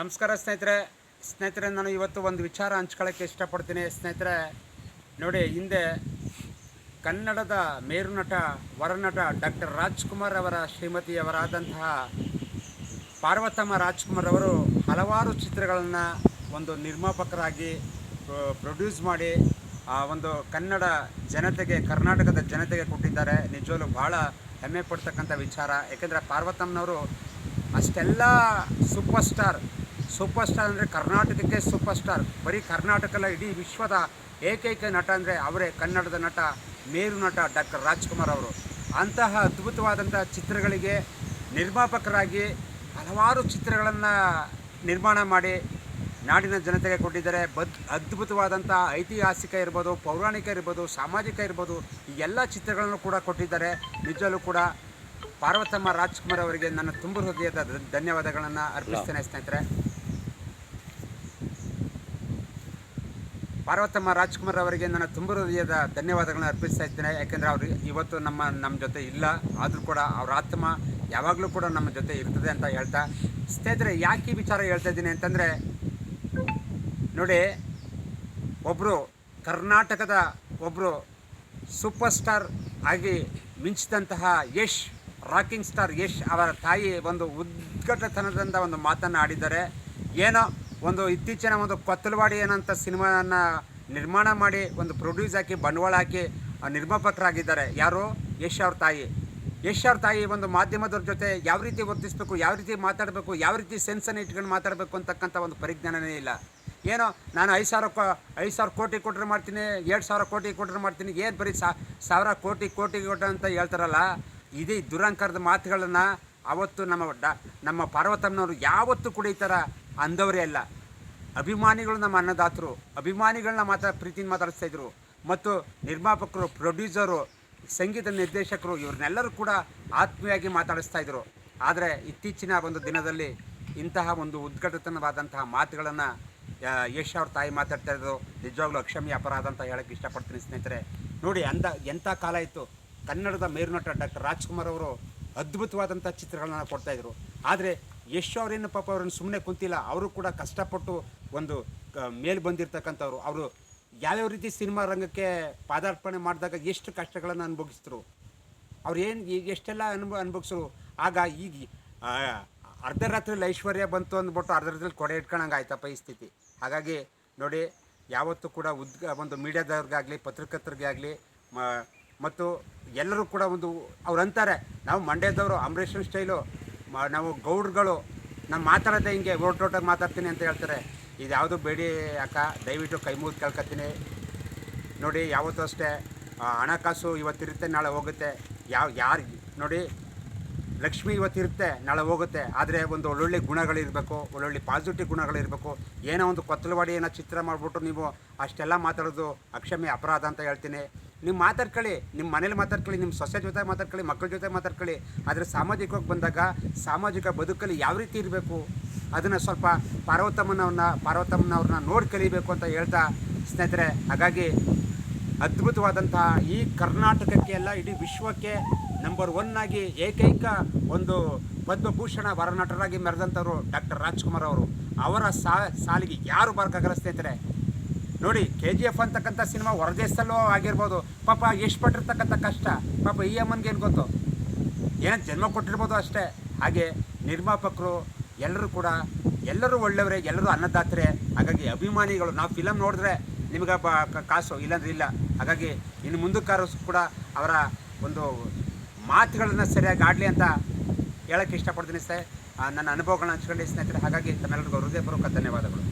ನಮಸ್ಕಾರ ಸ್ನೇಹಿತರೆ ನಾನು ಇವತ್ತು ಒಂದು ವಿಚಾರ ಹಂಚ್ಕೊಳ್ಳೋಕ್ಕೆ ಇಷ್ಟಪಡ್ತೀನಿ ಸ್ನೇಹಿತರೆ. ನೋಡಿ, ಹಿಂದೆ ಕನ್ನಡದ ಮೇರುನಟ ವರನಟ ಡಾಕ್ಟರ್ ರಾಜ್ಕುಮಾರ್ ಅವರ ಶ್ರೀಮತಿಯವರಾದಂತಹ ಪಾರ್ವತಮ್ಮ ರಾಜ್ಕುಮಾರ್ ಅವರು ಹಲವಾರು ಚಿತ್ರಗಳನ್ನು ಒಂದು ನಿರ್ಮಾಪಕರಾಗಿ ಪ್ರೊಡ್ಯೂಸ್ ಮಾಡಿ ಒಂದು ಕನ್ನಡ ಜನತೆಗೆ, ಕರ್ನಾಟಕದ ಜನತೆಗೆ ಕೊಟ್ಟಿದ್ದಾರೆ. ನಿಜವಾಗ್ಲೂ ಭಾಳ ಹೆಮ್ಮೆ ಪಡ್ತಕ್ಕಂಥ ವಿಚಾರ. ಯಾಕೆಂದರೆ ಪಾರ್ವತಮ್ಮನವರು ಅಷ್ಟೆಲ್ಲ ಸೂಪರ್ ಸ್ಟಾರ್ ಅಂದರೆ ಕರ್ನಾಟಕಕ್ಕೆ ಸೂಪರ್ ಸ್ಟಾರ್. ಬರೀ ಕರ್ನಾಟಕದ ಇಡೀ ವಿಶ್ವದ ಏಕೈಕ ನಟ ಅಂದರೆ ಅವರೇ, ಕನ್ನಡದ ನಟ, ಮೇರು ನಟ ಡಾಕ್ಟರ್ ರಾಜ್ಕುಮಾರ್ ಅವರು. ಅಂತಹ ಅದ್ಭುತವಾದಂಥ ಚಿತ್ರಗಳಿಗೆ ನಿರ್ಮಾಪಕರಾಗಿ ಹಲವಾರು ಚಿತ್ರಗಳನ್ನು ನಿರ್ಮಾಣ ಮಾಡಿ ನಾಡಿನ ಜನತೆಗೆ ಕೊಟ್ಟಿದ್ದಾರೆ. ಅದ್ಭುತವಾದಂಥ ಐತಿಹಾಸಿಕ ಇರ್ಬೋದು, ಪೌರಾಣಿಕ ಇರ್ಬೋದು, ಸಾಮಾಜಿಕ ಇರ್ಬೋದು, ಈ ಎಲ್ಲ ಚಿತ್ರಗಳನ್ನು ಕೂಡ ಕೊಟ್ಟಿದ್ದಾರೆ. ನಿಜವೂ ಕೂಡ ಪಾರ್ವತಮ್ಮ ರಾಜ್ಕುಮಾರ್ ಅವರಿಗೆ ನನ್ನ ತುಂಬ ಹೃದಯದ ಧನ್ಯವಾದಗಳನ್ನು ಅರ್ಪಿಸ್ತೇನೆ ಸ್ನೇಹಿತರೆ. ಪಾರ್ವತಮ್ಮ ರಾಜ್ಕುಮಾರ್ ಅವರಿಗೆ ನನ್ನ ತುಂಬ ಹೃದಯದ ಧನ್ಯವಾದಗಳನ್ನು ಅರ್ಪಿಸ್ತಾ ಇದ್ದೇನೆ. ಯಾಕೆಂದರೆ ಅವರು ಇವತ್ತು ನಮ್ಮ ಜೊತೆ ಇಲ್ಲ, ಆದರೂ ಕೂಡ ಅವರ ಆತ್ಮ ಯಾವಾಗಲೂ ಕೂಡ ನಮ್ಮ ಜೊತೆ ಇರ್ತದೆ ಅಂತ ಹೇಳ್ತಾ ಸ್ನೇಹಿತರೆ, ಯಾಕೆ ಈ ವಿಚಾರ ಹೇಳ್ತಾ ಇದ್ದೀನಿ ಅಂತಂದರೆ, ನೋಡಿ, ಒಬ್ಬರು ಕರ್ನಾಟಕದ ಒಬ್ಬರು ಸೂಪರ್ ಸ್ಟಾರ್ ಆಗಿ ಮಿಂಚಿದಂತಹ ಯಶ್, ರಾಕಿಂಗ್ ಸ್ಟಾರ್ ಯಶ್ ಅವರ ತಾಯಿ ಒಂದು ಉದ್ಘಾಟತನದಿಂದ ಒಂದು ಮಾತನ್ನು ಆಡಿದ್ದಾರೆ. ಏನೋ ಒಂದು ಇತ್ತೀಚಿನ ಒಂದು ಕೊತ್ತಲವಾಡಿ ಏನಂತ ಸಿನಿಮಾನ ನಿರ್ಮಾಣ ಮಾಡಿ ಒಂದು ಪ್ರೊಡ್ಯೂಸ್ ಹಾಕಿ ಬಂಡವಾಳ ಹಾಕಿ ನಿರ್ಮಾಪಕರಾಗಿದ್ದಾರೆ. ಯಾರು? ಯಶ್ ಅವ್ರ ತಾಯಿ. ಯಶ್ ಅವ್ರ ತಾಯಿ ಒಂದು ಮಾಧ್ಯಮದವ್ರ ಜೊತೆ ಯಾವ ರೀತಿ ವರ್ತಿಸಬೇಕು, ಯಾವ ರೀತಿ ಮಾತಾಡಬೇಕು, ಯಾವ ರೀತಿ ಸೆನ್ಸನ್ನು ಇಟ್ಕೊಂಡು ಮಾತಾಡಬೇಕು ಅಂತಕ್ಕಂಥ ಒಂದು ಪರಿಜ್ಞಾನವೇ ಇಲ್ಲ. ಏನೋ ನಾನು 5,000 ಕೋಟಿ ಕೊಟ್ಟರೆ ಮಾಡ್ತೀನಿ, 2,000 ಕೋಟಿ ಕೊಟ್ಟರೆ ಮಾಡ್ತೀನಿ, ಏನು ಬರೀ 1,000 ಕೋಟಿ ಕೊಟ್ಟರೆ ಅಂತ ಹೇಳ್ತಾರಲ್ಲ, ಇದೇ ದುರಂಕಾರದ ಮಾತುಗಳನ್ನು ಅವತ್ತು ನಮ್ಮ ಪಾರ್ವತಮ್ಮನವರು ಯಾವತ್ತೂ ಕೂಡ ಈ ಥರ ಅಂದವರೇ ಅಲ್ಲ. ಅಭಿಮಾನಿಗಳು ನಮ್ಮ ಅನ್ನದಾತರು, ಅಭಿಮಾನಿಗಳನ್ನ ಪ್ರೀತಿಯಿಂದ ಮಾತಾಡಿಸ್ತಾಯಿದ್ರು. ಮತ್ತು ನಿರ್ಮಾಪಕರು, ಪ್ರೊಡ್ಯೂಸರು, ಸಂಗೀತ ನಿರ್ದೇಶಕರು ಇವ್ರನ್ನೆಲ್ಲರೂ ಕೂಡ ಆತ್ಮೀಯವಾಗಿ ಮಾತಾಡಿಸ್ತಾಯಿದ್ರು. ಆದರೆ ಇತ್ತೀಚಿನ ಒಂದು ದಿನದಲ್ಲಿ ಇಂತಹ ಒಂದು ಉದ್ಘಾಟನವಾದಂತಹ ಮಾತುಗಳನ್ನು ಯಶ್ ಅವ್ರ ತಾಯಿ ಮಾತಾಡ್ತಾ ಇದ್ರು. ನಿಜವಾಗ್ಲೂ ಅಕ್ಷಮ್ಯ ಅಪರಾಧ ಅಂತ ಹೇಳೋಕ್ಕೆ ಇಷ್ಟಪಡ್ತೀನಿ ಸ್ನೇಹಿತರೆ. ನೋಡಿ, ಎಂಥ ಕಾಲ ಇತ್ತು. ಕನ್ನಡದ ಮೇರುನಟ ಡಾಕ್ಟರ್ ರಾಜ್ಕುಮಾರ್ ಅವರು ಅದ್ಭುತವಾದಂಥ ಚಿತ್ರಗಳನ್ನ ಕೊಡ್ತಾಯಿದ್ರು. ಆದರೆ ಯಶ್ ಅವರೇನು ಪಾಪ ಅವ್ರನ್ನ ಸುಮ್ಮನೆ ಕುಂತಿಲ್ಲ. ಅವರು ಕೂಡ ಕಷ್ಟಪಟ್ಟು ಒಂದು ಮೇಲೆ ಬಂದಿರತಕ್ಕಂಥವ್ರು. ಅವರು ಯಾವ್ಯಾವ ರೀತಿ ಸಿನಿಮಾ ರಂಗಕ್ಕೆ ಪಾದಾರ್ಪಣೆ ಮಾಡಿದಾಗ ಎಷ್ಟು ಕಷ್ಟಗಳನ್ನು ಅನುಭವಿಸಿದ್ರು, ಅವ್ರು ಎಷ್ಟೆಲ್ಲ ಅನುಭವಿಸಿದ್ರು. ಆಗ ಈಗ ಅರ್ಧ ರಾತ್ರಿಯಲ್ಲಿ ಐಶ್ವರ್ಯ ಬಂತು ಅಂದ್ಬಿಟ್ಟು ಅರ್ಧ ರಾತ್ರಿಯಲ್ಲಿ ಕೊಡೆ ಇಟ್ಕೊಂಡಂಗೆ ಆಯ್ತಪ್ಪ ಈ ಸ್ಥಿತಿ. ಹಾಗಾಗಿ ನೋಡಿ, ಯಾವತ್ತೂ ಕೂಡ ಒಂದು ಮೀಡಿಯಾದವ್ರಿಗಾಗಲಿ, ಪತ್ರಕರ್ತರಿಗೆ ಆಗಲಿ, ಮತ್ತು ಎಲ್ಲರೂ ಕೂಡ ಅವ್ರು ಅಂತಾರೆ, ನಾವು ಮಂಡ್ಯದವರು, ಅಂಬರೀಷನ್ ಸ್ಟೈಲು, ನಾವು ಗೌಡ್ರುಗಳು, ನಾನು ಮಾತಾಡೋದೇ ಹಿಂಗೆ ಓಟೋಟಾಗಿ ಮಾತಾಡ್ತೀನಿ ಅಂತ ಹೇಳ್ತಾರೆ. ಇದು ಯಾವುದು ಬೇಡಿ ಅಕ್ಕ, ದಯವಿಟ್ಟು ಕೈ ಮುಗಿದು ಕೇಳ್ಕೊತೀನಿ. ನೋಡಿ, ಯಾವತ್ತೂ ಅಷ್ಟೇ ಹಣಕಾಸು ಇವತ್ತಿರುತ್ತೆ, ನಾಳೆ ಹೋಗುತ್ತೆ. ಯಾರು ನೋಡಿ, ಲಕ್ಷ್ಮಿ ಇವತ್ತಿರುತ್ತೆ, ನಾಳೆ ಹೋಗುತ್ತೆ. ಆದರೆ ಒಂದು ಒಳ್ಳೊಳ್ಳೆ ಗುಣಗಳಿರಬೇಕು, ಒಳ್ಳೊಳ್ಳೆ ಪಾಸಿಟಿವ್ ಗುಣಗಳಿರಬೇಕು. ಏನೋ ಒಂದು ಕೊತ್ತಲವಾಡಿ ಏನೋ ಚಿತ್ರ ಮಾಡಿಬಿಟ್ಟು ನೀವು ಅಷ್ಟೆಲ್ಲ ಮಾತಾಡೋದು ಅಕ್ಷಮ್ಯ ಅಪರಾಧ ಅಂತ ಹೇಳ್ತೀನಿ. ನೀವು ಮಾತಾಡ್ಕೊಳ್ಳಿ, ನಿಮ್ಮ ಮನೇಲಿ ಮಾತಾಡ್ಕೊಳ್ಳಿ, ನಿಮ್ಮ ಸೊಸೆ ಜೊತೆ ಮಾತಾಡ್ಕೊಳ್ಳಿ, ಮಕ್ಕಳ ಜೊತೆ ಮಾತಾಡ್ಕೊಳ್ಳಿ. ಆದರೆ ಸಾಮಾಜಿಕವಾಗಿ ಬಂದಾಗ ಸಾಮಾಜಿಕ ಬದುಕಲ್ಲಿ ಯಾವ ರೀತಿ ಇರಬೇಕು ಅದನ್ನು ಸ್ವಲ್ಪ ಪಾರ್ವತಮ್ಮನವ್ರನ್ನ ನೋಡಿ ಕಲಿಬೇಕು ಅಂತ ಹೇಳ್ತಾ ಸ್ನೇಹಿತರೆ, ಹಾಗಾಗಿ ಅದ್ಭುತವಾದಂತಹ ಈ ಕರ್ನಾಟಕಕ್ಕೆ ಎಲ್ಲ ಇಡೀ ವಿಶ್ವಕ್ಕೆ ನಂಬರ್ 1 ಆಗಿ ಏಕೈಕ ಒಂದು ಪದ್ಮಭೂಷಣ ವರನಟರಾಗಿ ಮೆರೆದಂಥವ್ರು ಡಾಕ್ಟರ್ ರಾಜ್ಕುಮಾರ್ ಅವರು. ಅವರ ಸಾಲಿಗೆ ಯಾರು ಬರೋಕ್ಕಾಗಲ್ಲ ಸ್ನೇಹಿತರೆ. ನೋಡಿ, KGF ಅಂತಕ್ಕಂಥ ಸಿನಿಮಾ ಹೊರದೇಶದಲ್ಲೂ ಆಗಿರ್ಬೋದು. ಪಾಪ ಎಷ್ಟು ಪಟ್ಟಿರ್ತಕ್ಕಂಥ ಕಷ್ಟ ಪಾಪ ಈ ಅಮ್ಮನಿಗೆ ಏನು ಗೊತ್ತು, ಏನೋ ಜನ್ಮ ಕೊಟ್ಟಿರ್ಬೋದು ಅಷ್ಟೇ. ಹಾಗೆ ನಿರ್ಮಾಪಕರು ಎಲ್ಲರೂ ಒಳ್ಳೆಯವರೇ, ಎಲ್ಲರೂ ಅನ್ನದಾತರೇ. ಹಾಗಾಗಿ ಅಭಿಮಾನಿಗಳು, ನಾವು ಫಿಲಮ್ ನೋಡಿದ್ರೆ ನಿಮಗೆ ಕಾಸು, ಇಲ್ಲಾಂದ್ರೆ ಇಲ್ಲ. ಹಾಗಾಗಿ ಇನ್ನು ಮುಂದಕ್ಕಾರು ಕೂಡ ಅವರ ಒಂದು ಮಾತುಗಳನ್ನು ಸರಿಯಾಗಿ ಆಡಲಿ ಅಂತ ಹೇಳೋಕ್ಕೆ ಇಷ್ಟಪಡ್ತೀನಿ ನನ್ನ ಅನುಭವಗಳನ್ನ ಹಂಚ್ಕೊಳ್ಳಿ ಸ್ನೇಹಿತರೆ. ಹಾಗಾಗಿ ತಮ್ಮೆಲ್ಲರಿಗೂ ಹೃದಯಪೂರ್ವಕ ಧನ್ಯವಾದಗಳು.